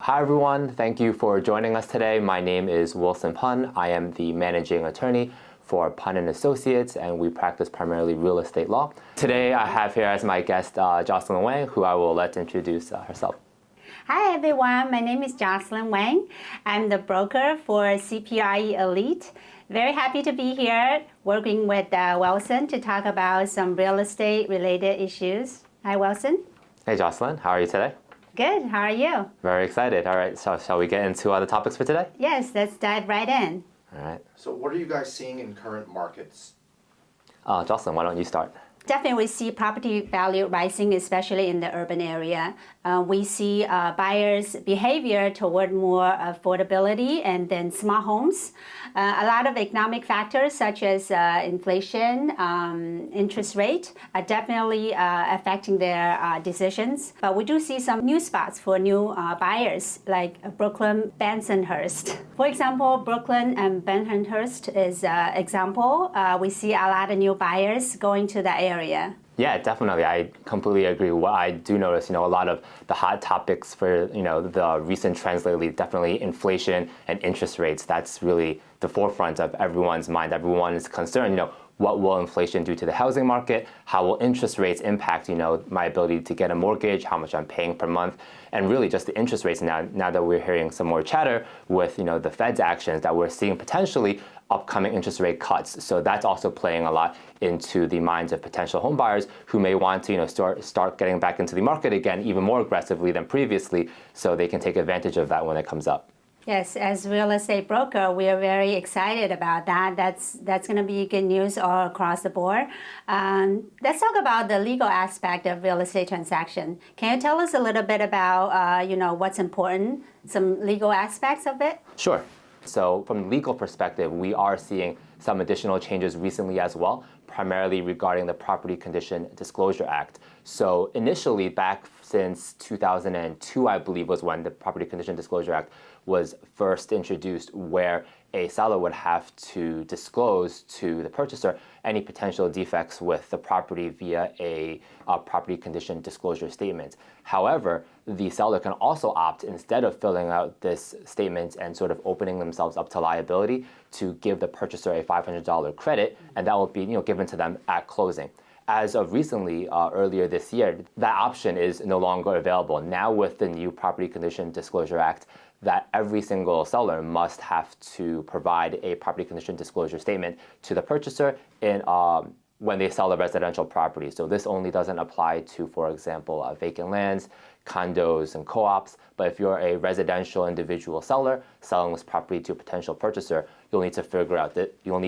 Hi everyone, thank you for joining us today. My name is Wilson Pun. I am the managing attorney for Pun & Associates, and we practice primarily real estate law. Today I have here as my guest Jocelyn Wang, who I will let introduce herself. Hi everyone, my name is Jocelyn Wang. I'm the broker for CPRE Elite. Very happy to be here working with Wilson to talk about some real estate related issues. Hi Wilson. Hey Jocelyn, how are you today? Good, how are you? Very excited. All right, so shall we get into the topics for today? Yes, let's dive right in. All right. So what are you guys seeing in current markets? Jocelyn, why don't you start? Definitely we see property value rising, especially in the urban area. We see buyers' behavior toward more affordability and then smart homes. A lot of economic factors such as inflation, interest rate are definitely affecting their decisions. But we do see some new spots for new buyers like Brooklyn, Bensonhurst. For example, Brooklyn and Bensonhurst is an example. We see a lot of new buyers going to that area. Yeah, definitely. I completely agree. What I do notice, a lot of the hot topics for, the recent trends lately, definitely inflation and interest rates. That's really the forefront of everyone's mind. Everyone is concerned, what will inflation do to the housing market? How will interest rates impact, my ability to get a mortgage, how much I'm paying per month? And really just the interest rates now that we're hearing some more chatter with, the Fed's actions, that we're seeing potentially upcoming interest rate cuts. So that's also playing a lot into the minds of potential home buyers who may want to start getting back into the market again even more aggressively than previously, so they can take advantage of that when it comes up. Yes, as real estate broker, we are very excited about that. That's going to be good news all across the board. Let's talk about the legal aspect of real estate transaction. Can you tell us a little bit about what's important, some legal aspects of it? Sure. So from the legal perspective, we are seeing some additional changes recently as well, primarily regarding the Property Condition Disclosure Act. So initially, back since 2002, I believe, was when the Property Condition Disclosure Act was first introduced, where a seller would have to disclose to the purchaser any potential defects with the property via a property condition disclosure statement. However, the seller can also opt, instead of filling out this statement and sort of opening themselves up to liability, to give the purchaser a $500 credit, and that will be given to them at closing. As of recently, earlier this year, that option is no longer available. Now with the new Property Condition Disclosure Act, that every single seller must have to provide a property condition disclosure statement to the purchaser when they sell a residential property. So this only doesn't apply to, for example, vacant lands, condos, and co-ops. But if you're a residential individual seller selling this property to a potential purchaser, you'll need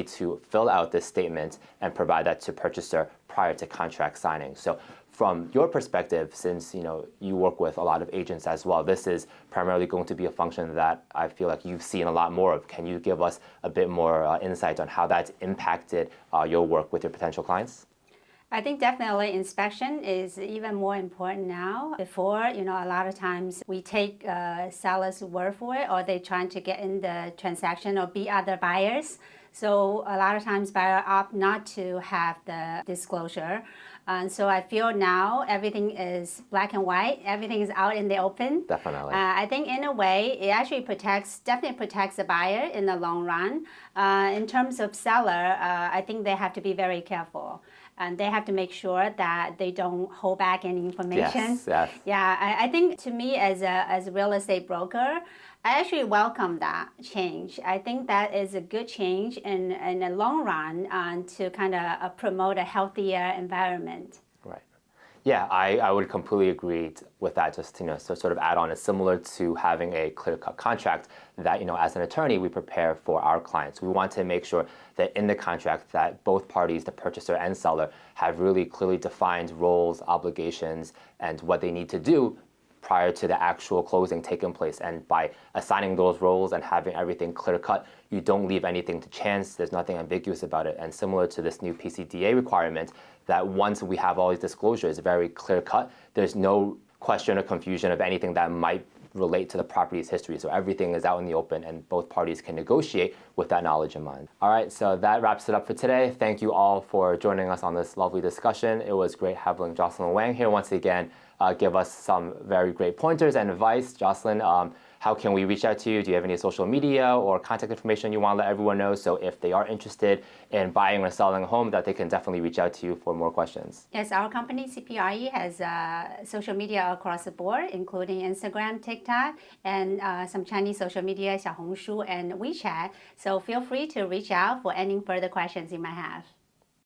to fill out this statement and provide that to purchaser prior to contract signing. So from your perspective, since you work with a lot of agents as well, this is primarily going to be a function that I feel like you've seen a lot more of. Can you give us a bit more insight on how that's impacted your work with your potential clients? I think definitely inspection is even more important now. Before, a lot of times we take sellers' word for it, or they're trying to get in the transaction or be other buyers. So a lot of times buyers opt not to have the disclosure. So I feel now everything is black and white. Everything is out in the open. Definitely. I think in a way it actually definitely protects the buyer in the long run. In terms of seller, I think they have to be very careful. And they have to make sure that they don't hold back any information. Yes. Yeah, I think to me as a real estate broker, I actually welcome that change. I think that is a good change in the long run to kind of promote a healthier environment. Right. Yeah, I would completely agree with that. Just so sort of add on, it's similar to having a clear-cut contract that as an attorney we prepare for our clients. We want to make sure that in the contract that both parties, the purchaser and seller, have really clearly defined roles, obligations, and what they need to do prior to the actual closing taking place. And by assigning those roles and having everything clear-cut, you don't leave anything to chance. There's nothing ambiguous about it. And similar to this new PCDA requirement, that once we have all these disclosures very clear-cut, there's no question or confusion of anything that might relate to the property's history. So everything is out in the open and both parties can negotiate with that knowledge in mind. All right, so that wraps it up for today. Thank you all for joining us on this lovely discussion. It was great having Jocelyn Wang here once again. give us some very great pointers and advice. Jocelyn, how can we reach out to you? Do you have any social media or contact information you want to let everyone know? So if they are interested in buying or selling a home, that they can definitely reach out to you for more questions. Yes, our company CPRE has social media across the board, including Instagram, TikTok, and some Chinese social media, Xiaohongshu and WeChat. So feel free to reach out for any further questions you might have.